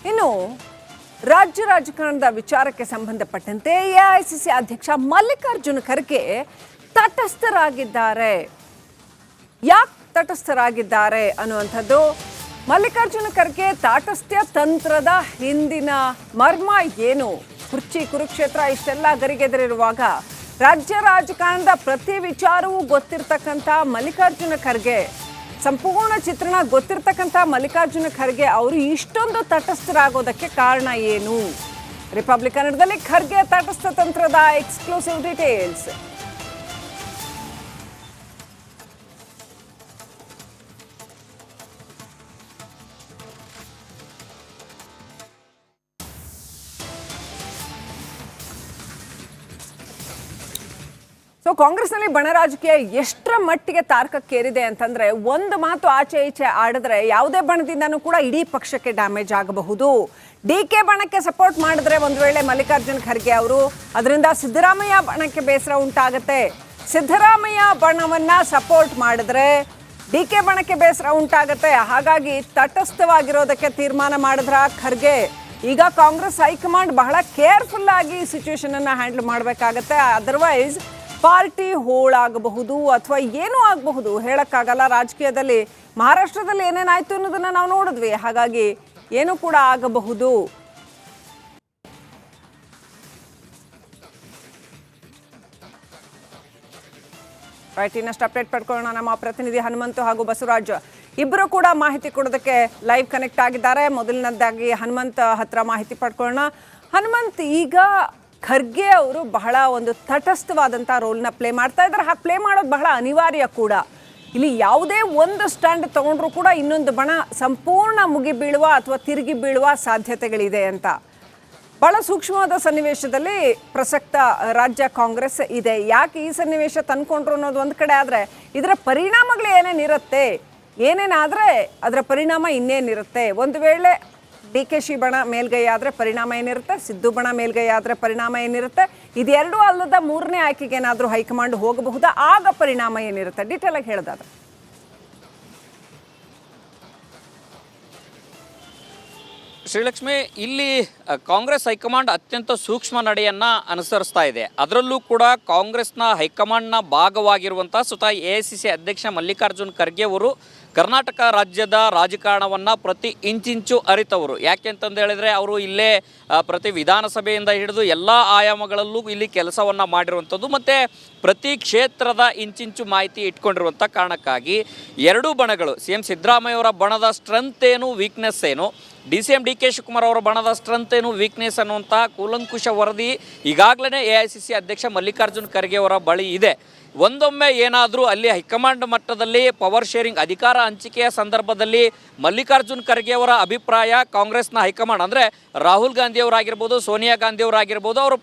ಇನ್ನು ರಾಜ್ಯ ರಾಜಕಾರಣದ ವಿಚಾರಕ್ಕೆ ಸಂಬಂಧಪಟ್ಟಂತೆ ಎಐಸಿಸಿ ಅಧ್ಯಕ್ಷ ಮಲ್ಲಿಕಾರ್ಜುನ ಖರ್ಗೆ ತಟಸ್ಥರಾಗಿದ್ದಾರೆ. ಯಾಕೆ ತಟಸ್ಥರಾಗಿದ್ದಾರೆ ಅನ್ನುವಂಥದ್ದು, ಮಲ್ಲಿಕಾರ್ಜುನ ಖರ್ಗೆ ತಾಟಸ್ಥ್ಯ ತಂತ್ರದ ಹಿಂದಿನ ಮರ್ಮ ಏನು? ಕುರ್ಚಿ ಕುರುಕ್ಷೇತ್ರ ಇಷ್ಟೆಲ್ಲ ಗರಿಗೆದರಿರುವಾಗ ರಾಜ್ಯ ರಾಜಕಾರಣದ ಪ್ರತಿ ವಿಚಾರವೂ ಗೊತ್ತಿರ್ತಕ್ಕಂಥ ಮಲ್ಲಿಕಾರ್ಜುನ ಖರ್ಗೆ, ಸಂಪೂರ್ಣ ಚಿತ್ರಣ ಗೊತ್ತಿರ್ತಕ್ಕಂಥ ಮಲ್ಲಿಕಾರ್ಜುನ ಖರ್ಗೆ ಅವರು ಇಷ್ಟೊಂದು ತಟಸ್ಥರಾಗೋದಕ್ಕೆ ಕಾರಣ ಏನು? ರಿಪಬ್ಲಿಕ್ ಕನ್ನಡದಲ್ಲಿ ಖರ್ಗೆ ತಟಸ್ಥ ತಂತ್ರದ ಎಕ್ಸ್ಕ್ಲೂಸಿವ್ ಡೀಟೇಲ್ಸ್. ಕಾಂಗ್ರೆಸ್ನಲ್ಲಿ ಬಣ ರಾಜಕೀಯ ಎಷ್ಟರ ಮಟ್ಟಿಗೆ ತಾರಕಕ್ಕೇರಿದೆ ಅಂತಂದ್ರೆ, ಒಂದು ಮಾತು ಆಚೆ ಈಚೆ ಆಡಿದ್ರೆ ಯಾವುದೇ ಬಣದಿಂದನೂ ಕೂಡ ಇಡೀ ಪಕ್ಷಕ್ಕೆ ಡ್ಯಾಮೇಜ್ ಆಗಬಹುದು. ಡಿಕೆ ಬಣಕ್ಕೆ ಸಪೋರ್ಟ್ ಮಾಡಿದ್ರೆ ಒಂದು ವೇಳೆ ಮಲ್ಲಿಕಾರ್ಜುನ ಖರ್ಗೆ ಅವರು, ಅದರಿಂದ ಸಿದ್ದರಾಮಯ್ಯ ಬಣಕ್ಕೆ ಬೇಸರ ಉಂಟಾಗುತ್ತೆ. ಸಿದ್ದರಾಮಯ್ಯ ಬಣವನ್ನ ಸಪೋರ್ಟ್ ಮಾಡಿದ್ರೆ ಡಿಕೆ ಬಣಕ್ಕೆ ಬೇಸರ ಉಂಟಾಗುತ್ತೆ. ಹಾಗಾಗಿ ತಟಸ್ಥವಾಗಿರೋದಕ್ಕೆ ತೀರ್ಮಾನ ಮಾಡಿದ್ರ ಖರ್ಗೆ. ಈಗ ಕಾಂಗ್ರೆಸ್ ಹೈಕಮಾಂಡ್ ಬಹಳ ಕೇರ್ಫುಲ್ ಆಗಿ ಸಿಚುವೇಶನ್ ಅನ್ನ ಹ್ಯಾಂಡಲ್ ಮಾಡಬೇಕಾಗತ್ತೆ. ಅದರ್ವೈಸ್ ಪಾರ್ಟಿ ಹೋಳಾಗಬಹುದು ಅಥವಾ ಏನೂ ಆಗಬಹುದು, ಹೇಳಕ್ಕಾಗಲ್ಲ. ರಾಜಕೀಯದಲ್ಲಿ ಮಹಾರಾಷ್ಟ್ರದಲ್ಲಿ ಏನೇನಾಯ್ತು ಅನ್ನೋದನ್ನ ನಾವು ನೋಡಿದ್ವಿ. ಹಾಗಾಗಿ ಏನು ಕೂಡ ಆಗಬಹುದು. ಇನ್ನಷ್ಟು ಅಪ್ಡೇಟ್ ಪಡ್ಕೊಳ್ಳೋಣ. ನಮ್ಮ ಪ್ರತಿನಿಧಿ ಹನುಮಂತು ಹಾಗೂ ಬಸವರಾಜ್ ಇಬ್ಬರು ಕೂಡ ಮಾಹಿತಿ ಕೊಡೋದಕ್ಕೆ ಲೈವ್ ಕನೆಕ್ಟ್ ಆಗಿದ್ದಾರೆ. ಮೊದಲನೇದಾಗಿ ಹನುಮಂತ್ ಹತ್ರ ಮಾಹಿತಿ ಪಡ್ಕೊಳ್ಳೋಣ. ಹನುಮಂತ್, ಈಗ ಖರ್ಗೆ ಅವರು ಬಹಳ ಒಂದು ತಟಸ್ಥವಾದಂಥ ರೋಲ್ನ ಪ್ಲೇ ಮಾಡ್ತಾ ಇದ್ದಾರೆ. ಹಾಗೆ ಪ್ಲೇ ಮಾಡೋದು ಬಹಳ ಅನಿವಾರ್ಯ ಕೂಡ. ಇಲ್ಲಿ ಯಾವುದೇ ಒಂದು ಸ್ಟ್ಯಾಂಡ್ ತಗೊಂಡ್ರೂ ಕೂಡ ಇನ್ನೊಂದು ಬಣ ಸಂಪೂರ್ಣ ಮುಗಿ ಬೀಳುವ ಅಥವಾ ತಿರುಗಿ ಬೀಳುವ ಸಾಧ್ಯತೆಗಳಿದೆ ಅಂತ. ಬಹಳ ಸೂಕ್ಷ್ಮವಾದ ಸನ್ನಿವೇಶದಲ್ಲಿ ಪ್ರಸಕ್ತ ರಾಜ್ಯ ಕಾಂಗ್ರೆಸ್ ಇದೆ. ಯಾಕೆ ಈ ಸನ್ನಿವೇಶ ತಂದ್ಕೊಂಡ್ರು ಅನ್ನೋದು ಒಂದು ಕಡೆ ಆದರೆ, ಇದರ ಪರಿಣಾಮಗಳು ಏನೇನಿರುತ್ತೆ, ಏನೇನಾದರೆ ಅದರ ಪರಿಣಾಮ ಇನ್ನೇನಿರುತ್ತೆ? ಒಂದು ವೇಳೆ DKಶಿ ಬಣ ಮೇಲ್ಗೈ ಆದರೆ ಪರಿಣಾಮ ಏನಿರುತ್ತೆ, ಸಿದ್ದು ಬಣ ಮೇಲ್ಗೈ ಆದರೆ ಪರಿಣಾಮ ಏನಿರುತ್ತೆ, ಇದೆರಡೂ ಅಲ್ಲದ ಮೂರನೇ ಆಯ್ಕೆಗೆ ಏನಾದರೂ ಹೈಕಮಾಂಡ್ ಹೋಗಬಹುದಾ? ಆಗ ಪರಿಣಾಮ ಏನಿರುತ್ತೆ? ಡೀಟೇಲ್ ಆಗಿ ಹೇಳೋದಾದ್ರೆ. ಶ್ರೀಲಕ್ಷ್ಮಿ, ಇಲ್ಲಿ ಕಾಂಗ್ರೆಸ್ ಹೈಕಮಾಂಡ್ ಅತ್ಯಂತ ಸೂಕ್ಷ್ಮ ನಡೆಯನ್ನು ಅನುಸರಿಸ್ತಾ ಇದೆ. ಅದರಲ್ಲೂ ಕೂಡ ಕಾಂಗ್ರೆಸ್ನ ಹೈಕಮಾಂಡ್ನ ಭಾಗವಾಗಿರುವಂಥ ಸ್ವತಃ AICC ಅಧ್ಯಕ್ಷ ಮಲ್ಲಿಕಾರ್ಜುನ್ ಖರ್ಗೆ ಅವರು ಕರ್ನಾಟಕ ರಾಜ್ಯದ ರಾಜಕಾರಣವನ್ನು ಪ್ರತಿ ಇಂಚಿಂಚು ಅರಿತವರು. ಯಾಕೆ ಅಂತಂದು ಹೇಳಿದರೆ, ಅವರು ಇಲ್ಲೇ ಪ್ರತಿ ವಿಧಾನಸಭೆಯಿಂದ ಹಿಡಿದು ಎಲ್ಲ ಆಯಾಮಗಳಲ್ಲೂ ಇಲ್ಲಿ ಕೆಲಸವನ್ನು ಮಾಡಿರುವಂಥದ್ದು ಮತ್ತು ಪ್ರತಿ ಕ್ಷೇತ್ರದ ಇಂಚಿಂಚು ಮಾಹಿತಿ ಇಟ್ಕೊಂಡಿರುವಂಥ ಕಾರಣಕ್ಕಾಗಿ ಎರಡೂ ಬಣಗಳು, CM ಸಿದ್ದರಾಮಯ್ಯವರ ಬಣದ ಸ್ಟ್ರೆಂತ್ ಏನು, ವೀಕ್ನೆಸ್ ಏನು, DCM DK ಶಿವಕುಮಾರ್ ಅವರ ಬಣದ ಸ್ಟ್ರೆಂತ್ ಏನು, ವೀಕ್ನೆಸ್ ಅನ್ನುವಂಥ ಕೂಲಂಕುಷ ವರದಿ ಈಗಾಗಲೇ AICC ಅಧ್ಯಕ್ಷ ಮಲ್ಲಿಕಾರ್ಜುನ್ ಖರ್ಗೆ ಅವರ ಬಳಿ ಇದೆ. ಒಂದೊಮ್ಮೆ ಏನಾದರೂ ಅಲ್ಲಿ ಹೈಕಮಾಂಡ್ ಮಟ್ಟದಲ್ಲಿ ಪವರ್ ಶೇರಿಂಗ್ ಅಧಿಕಾರ ಹಂಚಿಕೆಯ ಸಂದರ್ಭದಲ್ಲಿ ಮಲ್ಲಿಕಾರ್ಜುನ್ ಖರ್ಗೆ ಅವರ ಅಭಿಪ್ರಾಯ ಕಾಂಗ್ರೆಸ್ನ ಹೈಕಮಾಂಡ್ ಅಂದರೆ ರಾಹುಲ್ ಗಾಂಧಿಯವರಾಗಿರ್ಬೋದು, ಸೋನಿಯಾ ಗಾಂಧಿಯವರಾಗಿರ್ಬೋದು, ಅವರು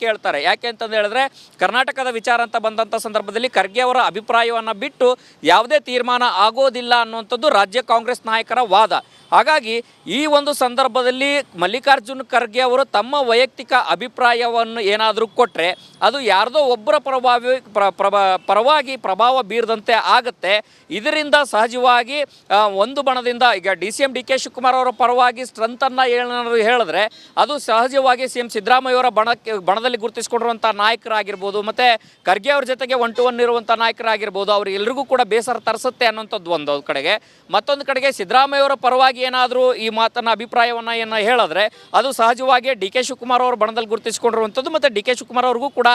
ಕೇಳ್ತಾರೆ. ಯಾಕೆ ಅಂತಂದು ಹೇಳಿದ್ರೆ, ಕರ್ನಾಟಕದ ವಿಚಾರ ಅಂತ ಬಂದಂಥ ಸಂದರ್ಭದಲ್ಲಿ ಖರ್ಗೆ ಅವರ ಅಭಿಪ್ರಾಯವನ್ನು ಬಿಟ್ಟು ಯಾವುದೇ ತೀರ್ಮಾನ ಆಗೋದಿಲ್ಲ ಅನ್ನುವಂಥದ್ದು ರಾಜ್ಯ ಕಾಂಗ್ರೆಸ್ ನಾಯಕರ ವಾದ. ಹಾಗಾಗಿ ಈ ಒಂದು ಸಂದರ್ಭದಲ್ಲಿ ಮಲ್ಲಿಕಾರ್ಜುನ್ ಖರ್ಗೆ ಅವರು ತಮ್ಮ ವೈಯಕ್ತಿಕ ಅಭಿಪ್ರಾಯವನ್ನು ಏನಾದರೂ ಕೊಟ್ಟರೆ ಅದು ಯಾರ್ದೋ ಒಬ್ಬರ ಪರವಾಗಿ ಪ್ರಭಾವ ಬೀರದಂತೆ ಆಗುತ್ತೆ. ಇದರಿಂದ ಸಹಜವಾಗಿ ಒಂದು ಬಣದಿಂದ ಈಗ DCM DK ಶಿವಕುಮಾರ್ ಅವರ ಪರವಾಗಿ ಸ್ಟ್ರೆಂತನ್ನು ಹೇಳಿದ್ರೆ ಅದು ಸಹಜವಾಗಿ CM ಸಿದ್ದರಾಮಯ್ಯವರ ಬಣದಲ್ಲಿ ಗುರುತಿಸಿಕೊಂಡಿರುವಂಥ ನಾಯಕರಾಗಿರ್ಬೋದು ಮತ್ತು ಖರ್ಗೆ ಅವ್ರ ಜೊತೆಗೆ 1-to-1 ಇರುವಂಥ ನಾಯಕರಾಗಿರ್ಬೋದು, ಅವ್ರು ಎಲ್ರಿಗೂ ಕೂಡ ಬೇಸರ ತರಿಸುತ್ತೆ ಅನ್ನೋಂಥದ್ದು ಒಂದು ಕಡೆಗೆ. ಮತ್ತೊಂದು ಕಡೆಗೆ ಸಿದ್ದರಾಮಯ್ಯವರ ಪರವಾಗಿ ಏನಾದರೂ ಈ ಮಾತನ್ನ ಅಭಿಪ್ರಾಯವನ್ನು ಹೇಳಿದ್ರೆ ಅದು ಸಹಜವಾಗಿ DK ಶಿವಕುಮಾರ್ ಅವರ ಬಣದಲ್ಲಿ ಗುರುತಿಸಿಕೊಂಡಿರುವಂಥದ್ದು ಮತ್ತು DK ಶಿವಕುಮಾರ್ ಅವ್ರಿಗೂ ಕೂಡ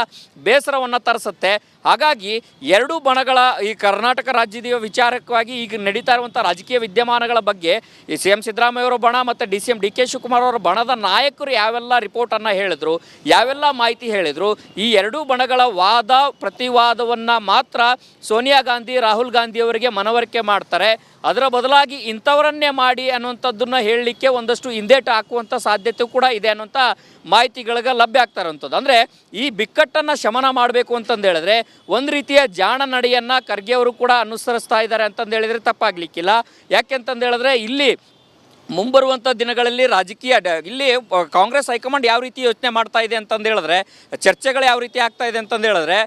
ಬೇಸರವನ್ನು ತರಿಸುತ್ತೆ. ಹಾಗಾಗಿ ಎರಡೂ ಬಣಗಳ ಈ ಕರ್ನಾಟಕ ರಾಜ್ಯದ ವಿಚಾರಕ್ಕಾಗಿ ಈಗ ನಡೀತಾ ಇರುವಂಥ ರಾಜಕೀಯ ವಿದ್ಯಮಾನಗಳ ಬಗ್ಗೆ ಈ CM ಸಿದ್ದರಾಮಯ್ಯವರ ಬಣ ಮತ್ತು DCM DK ಶಿವಕುಮಾರ್ ಅವರ ಬಣದ ನಾಯಕರು ಯಾವೆಲ್ಲ ರಿಪೋರ್ಟನ್ನು ಹೇಳಿದ್ರು, ಯಾವೆಲ್ಲ ಮಾಹಿತಿ ಹೇಳಿದರು, ಈ ಎರಡೂ ಬಣಗಳ ವಾದ ಪ್ರತಿವಾದವನ್ನು ಮಾತ್ರ ಸೋನಿಯಾ ಗಾಂಧಿ, ರಾಹುಲ್ ಗಾಂಧಿಯವರಿಗೆ ಮನವರಿಕೆ ಮಾಡ್ತಾರೆ. ಅದರ ಬದಲಾಗಿ ಇಂಥವರನ್ನೇ ಮಾಡಿ ಅನ್ನುವಂಥದ್ದನ್ನು ಹೇಳಲಿಕ್ಕೆ ಒಂದಷ್ಟು ಹಿಂದೇಟು ಹಾಕುವಂಥ ಸಾಧ್ಯತೆ ಕೂಡ ಇದೆ ಅನ್ನುವಂಥ ಮಾಹಿತಿಗಳಿಗೆ ಲಭ್ಯ ಆಗ್ತಾ ಇರೋಂಥದ್ದು. ಅಂದರೆ ಈ ಬಿಕ್ಕಟ್ಟನ್ನು ಶಮನ ಮಾಡಬೇಕು ಅಂತಂದು ಹೇಳಿದ್ರೆ ಒಂದು ರೀತಿಯ ಜಾಣ ನಡೆಯನ್ನು ಖರ್ಗೆ ಅವರು ಕೂಡ ಅನುಸರಿಸ್ತಾ ಇದ್ದಾರೆ ಅಂತಂದು ಹೇಳಿದರೆ ತಪ್ಪಾಗಲಿಕ್ಕಿಲ್ಲ. ಯಾಕೆಂತಂದು ಹೇಳಿದ್ರೆ ಇಲ್ಲಿ ಮುಂಬರುವಂಥ ದಿನಗಳಲ್ಲಿ ರಾಜಕೀಯ ಇಲ್ಲಿ ಕಾಂಗ್ರೆಸ್ ಹೈಕಮಾಂಡ್ ಯಾವ ರೀತಿ ಯೋಚನೆ ಮಾಡ್ತಾ ಇದೆ ಅಂತಂದು ಹೇಳಿದ್ರೆ, ಚರ್ಚೆಗಳು ಯಾವ ರೀತಿ ಆಗ್ತಾ ಇದೆ ಅಂತಂದು ಹೇಳಿದ್ರೆ,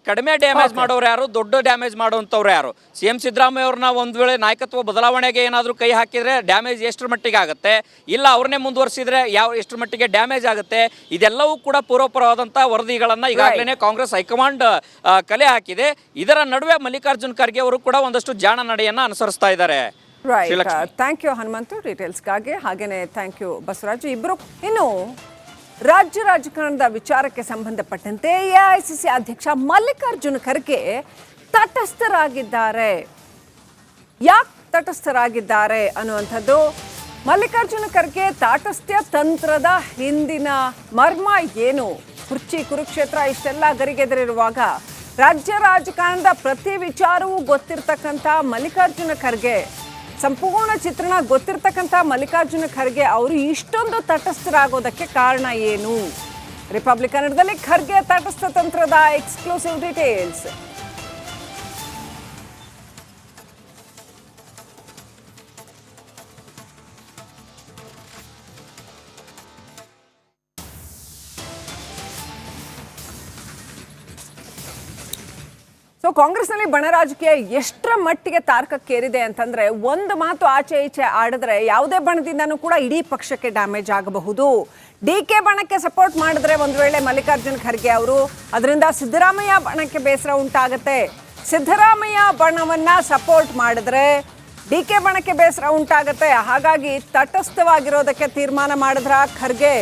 ಕಡಿಮೆ ಡ್ಯಾಮೇಜ್ ಮಾಡೋರು ಯಾರು, ದೊಡ್ಡ ಡ್ಯಾಮೇಜ್ ಮಾಡುವಂಥವ್ರು ಯಾರು. CM ಸಿದ್ದರಾಮಯ್ಯ ಅವ್ರನ್ನ ಒಂದು ವೇಳೆ ನಾಯಕತ್ವ ಬದಲಾವಣೆಗೆ ಏನಾದರೂ ಕೈ ಹಾಕಿದರೆ ಡ್ಯಾಮೇಜ್ ಎಷ್ಟರ ಮಟ್ಟಿಗೆ ಆಗುತ್ತೆ, ಇಲ್ಲ ಅವ್ರನ್ನೇ ಮುಂದುವರಿಸಿದ್ರೆ ಎಷ್ಟರ ಮಟ್ಟಿಗೆ ಡ್ಯಾಮೇಜ್ ಆಗುತ್ತೆ, ಇದೆಲ್ಲವೂ ಕೂಡ ಪೂರ್ವಪರವಾದಂಥ ವರದಿಗಳನ್ನು ಈಗಾಗಲೇ ಕಾಂಗ್ರೆಸ್ ಹೈಕಮಾಂಡ್ ಕಲೆ ಹಾಕಿದೆ. ಇದರ ನಡುವೆ ಮಲ್ಲಿಕಾರ್ಜುನ್ ಖರ್ಗೆ ಅವರು ಕೂಡ ಒಂದಷ್ಟು ಜಾಣ ನಡೆಯನ್ನು ಅನುಸರಿಸ್ತಾ ಇದ್ದಾರೆ. ರೈಟ್, ಥ್ಯಾಂಕ್ ಯು ಹನುಮಂತು ಡೀಟೇಲ್ಸ್ಗಾಗಿ. ಹಾಗೇನೆ ಥ್ಯಾಂಕ್ ಯು ಬಸವರಾಜ್. ಇಬ್ರು ಇನ್ನು ರಾಜ್ಯ ರಾಜಕಾರಣದ ವಿಚಾರಕ್ಕೆ ಸಂಬಂಧಪಟ್ಟಂತೆ AICC ಅಧ್ಯಕ್ಷ ಮಲ್ಲಿಕಾರ್ಜುನ್ ಖರ್ಗೆ ತಟಸ್ಥರಾಗಿದ್ದಾರೆ. ಯಾಕೆ ತಟಸ್ಥರಾಗಿದ್ದಾರೆ ಅನ್ನುವಂಥದ್ದು, ಮಲ್ಲಿಕಾರ್ಜುನ ಖರ್ಗೆ ತಾಟಸ್ಥ್ಯ ತಂತ್ರದ ಹಿಂದಿನ ಮರ್ಮ ಏನು, ಕುರ್ಚಿ ಕುರುಕ್ಷೇತ್ರ ಇಷ್ಟೆಲ್ಲ ಗರಿಗೆದರಿರುವಾಗ ರಾಜ್ಯ ರಾಜಕಾರಣದ ಪ್ರತಿ ವಿಚಾರವೂ ಗೊತ್ತಿರ್ತಕ್ಕಂಥ ಮಲ್ಲಿಕಾರ್ಜುನ ಖರ್ಗೆ, ಸಂಪೂರ್ಣ ಚಿತ್ರಣ ಗೊತ್ತಿರ್ತಕ್ಕಂಥ ಮಲ್ಲಿಕಾರ್ಜುನ ಖರ್ಗೆ ಅವರು ಇಷ್ಟೊಂದು ತಟಸ್ಥರಾಗೋದಕ್ಕೆ ಕಾರಣ ಏನು? ರಿಪಬ್ಲಿಕ್ ಕನ್ನಡದಲ್ಲಿ ಖರ್ಗೆ ತಟಸ್ಥ ತಂತ್ರದ ಎಕ್ಸ್ಕ್ಲೂಸಿವ್ ಡೀಟೇಲ್ಸ್. ಸೊ ಕಾಂಗ್ರೆಸ್ನಲ್ಲಿ ಬಣ ರಾಜಕೀಯ ಎಷ್ಟರ ಮಟ್ಟಿಗೆ ತಾರಕಕ್ಕೇರಿದೆ ಅಂತಂದ್ರೆ, ಒಂದು ಮಾತು ಆಚೆ ಈಚೆ ಆಡಿದ್ರೆ ಯಾವುದೇ ಬಣದಿಂದನೂ ಕೂಡ ಇಡೀ ಪಕ್ಷಕ್ಕೆ ಡ್ಯಾಮೇಜ್ ಆಗಬಹುದು. DK ಬಣಕ್ಕೆ ಸಪೋರ್ಟ್ ಮಾಡಿದ್ರೆ ಒಂದು ವೇಳೆ ಮಲ್ಲಿಕಾರ್ಜುನ್ ಖರ್ಗೆ ಅವರು, ಅದರಿಂದ ಸಿದ್ದರಾಮಯ್ಯ ಬಣಕ್ಕೆ ಬೇಸರ ಉಂಟಾಗುತ್ತೆ. ಸಿದ್ದರಾಮಯ್ಯ ಬಣವನ್ನ ಸಪೋರ್ಟ್ ಮಾಡಿದ್ರೆ DK ಬಣಕ್ಕೆ ಬೇಸರ ಉಂಟಾಗುತ್ತೆ. ಹಾಗಾಗಿ ತಟಸ್ಥವಾಗಿರೋದಕ್ಕೆ ತೀರ್ಮಾನ ಮಾಡಿದ್ರ ಖರ್ಗೆ.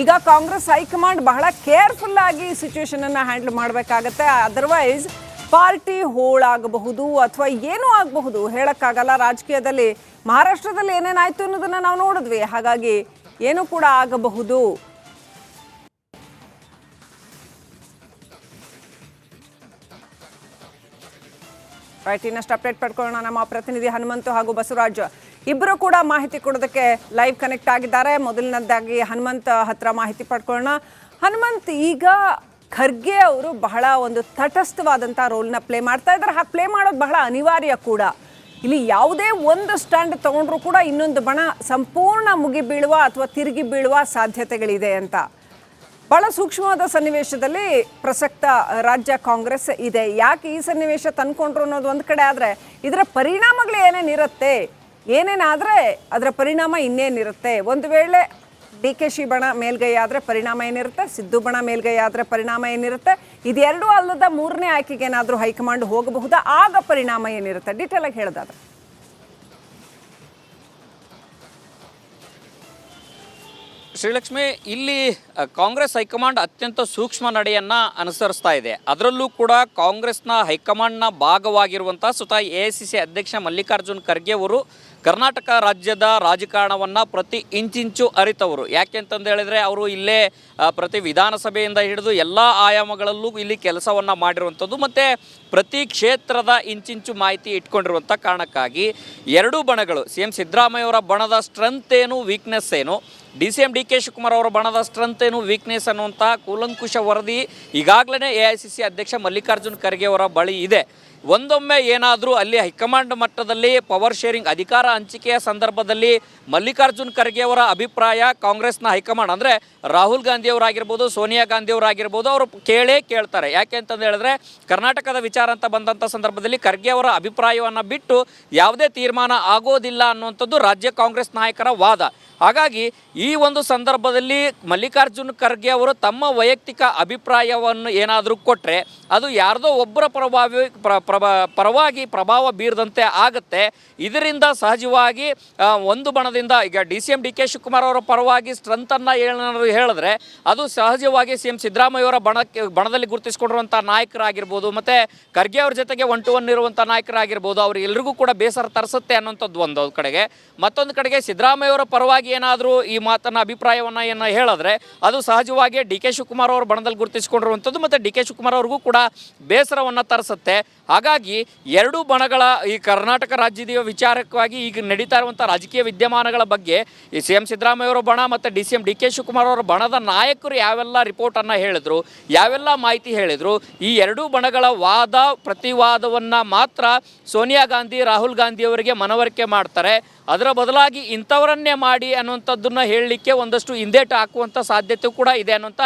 ಈಗ ಕಾಂಗ್ರೆಸ್ ಹೈಕಮಾಂಡ್ ಬಹಳ ಕೇರ್ಫುಲ್ ಆಗಿ ಸಿಚುವೇಶನ್ ಅನ್ನ ಹ್ಯಾಂಡಲ್ ಮಾಡಬೇಕಾಗತ್ತೆ. ಅದರ್ವೈಸ್ ಪಾರ್ಟಿ ಹೋಳಾಗಬಹುದು ಅಥವಾ ಏನೂ ಆಗಬಹುದು, ಹೇಳಕ್ಕಾಗಲ್ಲ. ರಾಜಕೀಯದಲ್ಲಿ ಮಹಾರಾಷ್ಟ್ರದಲ್ಲಿ ಏನೇನಾಯ್ತು ಅನ್ನೋದನ್ನ ನಾವು ನೋಡಿದ್ವಿ. ಹಾಗಾಗಿ ಏನು ಕೂಡ ಆಗಬಹುದು. ರೈಟ್, ಇನ್ನಷ್ಟು ಅಪ್ಡೇಟ್ ಪಡ್ಕೊಳ್ಳೋಣ. ನಮ್ಮ ಪ್ರತಿನಿಧಿ ಹನುಮಂತು ಹಾಗೂ ಬಸವರಾಜ್ ಇಬ್ಬರು ಕೂಡ ಮಾಹಿತಿ ಕೊಡೋದಕ್ಕೆ ಲೈವ್ ಕನೆಕ್ಟ್ ಆಗಿದ್ದಾರೆ. ಮೊದಲನೇದಾಗಿ ಹನುಮಂತ್ ಹತ್ರ ಮಾಹಿತಿ ಪಡ್ಕೊಳ್ಳೋಣ. ಹನುಮಂತ್, ಈಗ ಖರ್ಗೆ ಅವರು ಬಹಳ ಒಂದು ತಟಸ್ಥವಾದಂಥ ರೋಲ್ನ ಪ್ಲೇ ಮಾಡ್ತಾ ಇದ್ದಾರೆ. ಹಾಗೆ ಪ್ಲೇ ಮಾಡೋದು ಬಹಳ ಅನಿವಾರ್ಯ ಕೂಡ. ಇಲ್ಲಿ ಯಾವುದೇ ಒಂದು ಸ್ಟ್ಯಾಂಡ್ ತಗೊಂಡ್ರೂ ಕೂಡ ಇನ್ನೊಂದು ಬಣ ಸಂಪೂರ್ಣ ಮುಗಿ ಬೀಳುವ ಅಥವಾ ತಿರುಗಿ ಬೀಳುವ ಸಾಧ್ಯತೆಗಳಿದೆ ಅಂತ. ಬಹಳ ಸೂಕ್ಷ್ಮವಾದ ಸನ್ನಿವೇಶದಲ್ಲಿ ಪ್ರಸಕ್ತ ರಾಜ್ಯ ಕಾಂಗ್ರೆಸ್ ಇದೆ. ಯಾಕೆ ಈ ಸನ್ನಿವೇಶ ತಂದ್ಕೊಂಡ್ರು ಅನ್ನೋದು ಒಂದು ಕಡೆ ಆದರೆ, ಇದರ ಪರಿಣಾಮಗಳು ಏನೇನಿರುತ್ತೆ, ಏನೇನಾದರೆ ಅದರ ಪರಿಣಾಮ ಇನ್ನೇನಿರುತ್ತೆ. ಒಂದು ವೇಳೆ DKಶಿ ಬಣ ಮೇಲ್ಗೈ ಆದರೆ ಪರಿಣಾಮ ಏನಿರುತ್ತೆ, ಸಿದ್ದು ಬಣ ಮೇಲ್ಗೈ ಆದರೆ ಪರಿಣಾಮ ಏನಿರುತ್ತೆ, ಇದೆರಡೂ ಅಲ್ಲದ ಮೂರನೇ ಆಯ್ಕೆಗೆ ಏನಾದರೂ ಹೈಕಮಾಂಡ್ ಹೋಗಬಹುದಾ, ಆಗ ಪರಿಣಾಮ ಏನಿರುತ್ತೆ, ಡೀಟೇಲ್ ಆಗಿ ಹೇಳೋದಾದ್ರೆ. ಶ್ರೀಲಕ್ಷ್ಮಿ, ಇಲ್ಲಿ ಕಾಂಗ್ರೆಸ್ ಹೈಕಮಾಂಡ್ ಅತ್ಯಂತ ಸೂಕ್ಷ್ಮ ನಡೆಯನ್ನು ಅನುಸರಿಸ್ತಾ ಇದೆ. ಅದರಲ್ಲೂ ಕೂಡ ಕಾಂಗ್ರೆಸ್ನ ಹೈಕಮಾಂಡ್ನ ಭಾಗವಾಗಿರುವಂಥ ಸ್ವತಃ AICC ಅಧ್ಯಕ್ಷ ಮಲ್ಲಿಕಾರ್ಜುನ್ ಖರ್ಗೆ ಅವರು ಕರ್ನಾಟಕ ರಾಜ್ಯದ ರಾಜಕಾರಣವನ್ನು ಪ್ರತಿ ಇಂಚಿಂಚು ಅರಿತವರು. ಯಾಕೆ ಅಂತಂದು ಹೇಳಿದರೆ, ಅವರು ಇಲ್ಲೇ ಪ್ರತಿ ವಿಧಾನಸಭೆಯಿಂದ ಹಿಡಿದು ಎಲ್ಲ ಆಯಾಮಗಳಲ್ಲೂ ಇಲ್ಲಿ ಕೆಲಸವನ್ನು ಮಾಡಿರುವಂಥದ್ದು ಮತ್ತು ಪ್ರತಿ ಕ್ಷೇತ್ರದ ಇಂಚಿಂಚು ಮಾಹಿತಿ ಇಟ್ಕೊಂಡಿರುವಂಥ ಕಾರಣಕ್ಕಾಗಿ ಎರಡೂ ಬಣಗಳು, CM ಸಿದ್ದರಾಮಯ್ಯ ಅವರ ಬಣದ ಸ್ಟ್ರೆಂತ್ ಏನು, ವೀಕ್ನೆಸ್ ಏನು, CM DK ಶಿವಕುಮಾರ್ ಅವರ ಬಣದ ಸ್ಟ್ರೆಂತ್ ಏನು, ವೀಕ್ನೆಸ್ ಅನ್ನುವಂಥ ಕೂಲಂಕುಷ ವರದಿ ಈಗಾಗಲೇ AICC ಅಧ್ಯಕ್ಷ ಮಲ್ಲಿಕಾರ್ಜುನ್ ಖರ್ಗೆ ಅವರ ಬಳಿ ಇದೆ. ಒಂದೊಮ್ಮೆ ಏನಾದರೂ ಅಲ್ಲಿ ಹೈಕಮಾಂಡ್ ಮಟ್ಟದಲ್ಲಿ ಪವರ್ ಶೇರಿಂಗ್ ಅಧಿಕಾರ ಹಂಚಿಕೆಯ ಸಂದರ್ಭದಲ್ಲಿ ಮಲ್ಲಿಕಾರ್ಜುನ್ ಖರ್ಗೆ ಅವರ ಅಭಿಪ್ರಾಯ ಕಾಂಗ್ರೆಸ್ನ ಹೈಕಮಾಂಡ್ ಅಂದರೆ ರಾಹುಲ್ ಗಾಂಧಿ ಅವರಾಗಿರ್ಬೋದು, ಸೋನಿಯಾ ಗಾಂಧಿ ಅವರಾಗಿರ್ಬೋದು, ಅವರು ಕೇಳ್ತಾರೆ. ಯಾಕೆ ಅಂತಂದು ಹೇಳಿದ್ರೆ, ಕರ್ನಾಟಕದ ವಿಚಾರ ಅಂತ ಬಂದಂಥ ಸಂದರ್ಭದಲ್ಲಿ ಖರ್ಗೆ ಅವರ ಅಭಿಪ್ರಾಯವನ್ನು ಬಿಟ್ಟು ಯಾವುದೇ ತೀರ್ಮಾನ ಆಗೋದಿಲ್ಲ ಅನ್ನುವಂಥದ್ದು ರಾಜ್ಯ ಕಾಂಗ್ರೆಸ್ ನಾಯಕರ ವಾದ. ಹಾಗಾಗಿ ಈ ಒಂದು ಸಂದರ್ಭದಲ್ಲಿ ಮಲ್ಲಿಕಾರ್ಜುನ್ ಖರ್ಗೆ ಅವರು ತಮ್ಮ ವೈಯಕ್ತಿಕ ಅಭಿಪ್ರಾಯವನ್ನು ಏನಾದರೂ ಕೊಟ್ಟರೆ ಅದು ಯಾರ್ದೋ ಒಬ್ಬರ ಪರವಾಗಿ ಪ್ರಭಾವ ಬೀರದಂತೆ ಆಗುತ್ತೆ. ಇದರಿಂದ ಸಹಜವಾಗಿ ಒಂದು ಬಣದಿಂದ ಈಗ CM DK ಶಿವಕುಮಾರ್ ಅವರ ಪರವಾಗಿ ಸ್ಟ್ರೆಂತನ್ನು ಏನಾದರೂ ಹೇಳಿದ್ರೆ ಅದು ಸಹಜವಾಗಿ CM ಸಿದ್ದರಾಮಯ್ಯ ಅವರ ಬಣದಲ್ಲಿ ಗುರುತಿಸಿಕೊಂಡಿರುವಂಥ ನಾಯಕರಾಗಿರ್ಬೋದು ಮತ್ತು ಖರ್ಗೆ ಅವ್ರ ಜೊತೆಗೆ 1-to-1 ಇರುವಂಥ ನಾಯಕರಾಗಿರ್ಬೋದು, ಅವರೆಲ್ಲರಿಗೂ ಕೂಡ ಬೇಸರ ತರಿಸುತ್ತೆ ಅನ್ನೋಂಥದ್ದು ಒಂದು ಕಡೆಗೆ. ಮತ್ತೊಂದು ಕಡೆಗೆ ಸಿದ್ದರಾಮಯ್ಯ ಅವರ ಪರವಾಗಿ ಏನಾದರೂ ಈ ಮಾತನ್ನ ಅಭಿಪ್ರಾಯವನ್ನು ಹೇಳಿದ್ರೆ ಅದು ಸಹಜವಾಗಿ DK ಶಿವಕುಮಾರ್ ಅವರ ಬಣದಲ್ಲಿ ಗುರುತಿಸಿಕೊಂಡಿರುವಂಥದ್ದು ಮತ್ತು DK ಶಿವಕುಮಾರ್ ಅವ್ರಿಗೂ ಕೂಡ ಬೇಸರವನ್ನು ತರಿಸುತ್ತೆ. ಹಾಗಾಗಿ ಎರಡೂ ಬಣಗಳ ಈ ಕರ್ನಾಟಕ ರಾಜ್ಯದ ವಿಚಾರಕ್ಕಾಗಿ ಈಗ ನಡೀತಾ ಇರುವಂಥ ರಾಜಕೀಯ ವಿದ್ಯಮಾನಗಳ ಬಗ್ಗೆ ಈ CM ಸಿದ್ದರಾಮಯ್ಯ ಅವರ ಬಣ ಮತ್ತು CM DK ಶಿವಕುಮಾರ್ ಅವರ ಬಣದ ನಾಯಕರು ಯಾವೆಲ್ಲ ರಿಪೋರ್ಟನ್ನು ಹೇಳಿದ್ರು, ಯಾವೆಲ್ಲ ಮಾಹಿತಿ ಹೇಳಿದರು, ಈ ಎರಡೂ ಬಣಗಳ ವಾದ ಪ್ರತಿವಾದವನ್ನು ಮಾತ್ರ ಸೋನಿಯಾ ಗಾಂಧಿ, ರಾಹುಲ್ ಗಾಂಧಿ ಅವರಿಗೆ ಮನವರಿಕೆ ಮಾಡ್ತಾರೆ. ಅದರ ಬದಲಾಗಿ ಇಂಥವರನ್ನೇ ಮಾಡಿ ಅನ್ನುವಂಥದ್ದನ್ನು ಹೇಳಲಿಕ್ಕೆ ಒಂದಷ್ಟು ಹಿಂದೇಟು ಹಾಕುವಂಥ ಸಾಧ್ಯತೆ ಕೂಡ ಇದೆ ಅನ್ನುವಂಥ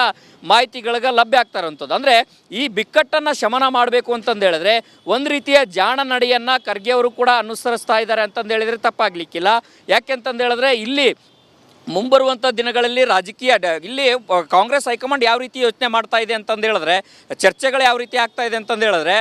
ಮಾಹಿತಿಗಳಿಗೆ ಲಭ್ಯ ಆಗ್ತಾ ಇರುವಂಥದ್ದು. ಅಂದರೆ ಈ ಬಿಕ್ಕಟ್ಟನ್ನು ಶಮನ ಮಾಡಬೇಕು ಅಂತಂದು ಹೇಳಿದ್ರೆ ಒಂದು ರೀತಿಯ ಜಾಣ ನಡೆಯನ್ನು ಖರ್ಗೆ ಅವರು ಕೂಡ ಅನುಸರಿಸ್ತಾ ಇದ್ದಾರೆ ಅಂತಂದು ಹೇಳಿದರೆ ತಪ್ಪಾಗಲಿಕ್ಕಿಲ್ಲ. ಯಾಕೆಂತಂದು ಹೇಳಿದ್ರೆ ಇಲ್ಲಿ ಮುಂಬರುವಂಥ ದಿನಗಳಲ್ಲಿ ರಾಜಕೀಯ ಇಲ್ಲಿ ಕಾಂಗ್ರೆಸ್ ಹೈಕಮಾಂಡ್ ಯಾವ ರೀತಿ ಯೋಚನೆ ಮಾಡ್ತಾ ಇದೆ ಅಂತಂದು ಹೇಳಿದ್ರೆ, ಚರ್ಚೆಗಳು ಯಾವ ರೀತಿ ಆಗ್ತಾ ಇದೆ ಅಂತಂದು ಹೇಳಿದ್ರೆ,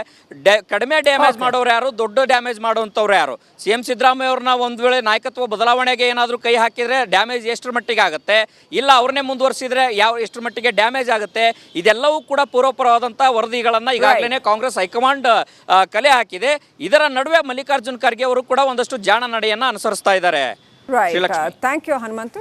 ಕಡಿಮೆ ಡ್ಯಾಮೇಜ್ ಮಾಡೋರು ಯಾರು, ದೊಡ್ಡ ಡ್ಯಾಮೇಜ್ ಮಾಡುವಂಥವ್ರು ಯಾರು. CM ಸಿದ್ದರಾಮಯ್ಯ ಅವ್ರನ್ನ ಒಂದು ವೇಳೆ ನಾಯಕತ್ವ ಬದಲಾವಣೆಗೆ ಏನಾದರೂ ಕೈ ಹಾಕಿದರೆ ಡ್ಯಾಮೇಜ್ ಎಷ್ಟರ ಮಟ್ಟಿಗೆ ಆಗುತ್ತೆ, ಇಲ್ಲ ಅವ್ರನ್ನೇ ಮುಂದುವರಿಸಿದ್ರೆ ಎಷ್ಟರ ಮಟ್ಟಿಗೆ ಡ್ಯಾಮೇಜ್ ಆಗುತ್ತೆ, ಇದೆಲ್ಲವೂ ಕೂಡ ಪೂರ್ವಪರವಾದಂಥ ವರದಿಗಳನ್ನು ಈಗಾಗಲೇ ಕಾಂಗ್ರೆಸ್ ಹೈಕಮಾಂಡ್ ಕಲೆ ಹಾಕಿದೆ. ಇದರ ನಡುವೆ ಮಲ್ಲಿಕಾರ್ಜುನ್ ಖರ್ಗೆ ಅವರು ಕೂಡ ಒಂದಷ್ಟು ಜಾಣ ನಡೆಯನ್ನು ಅನುಸರಿಸ್ತಾ ಇದ್ದಾರೆ. Right, thank you Hanumanthu.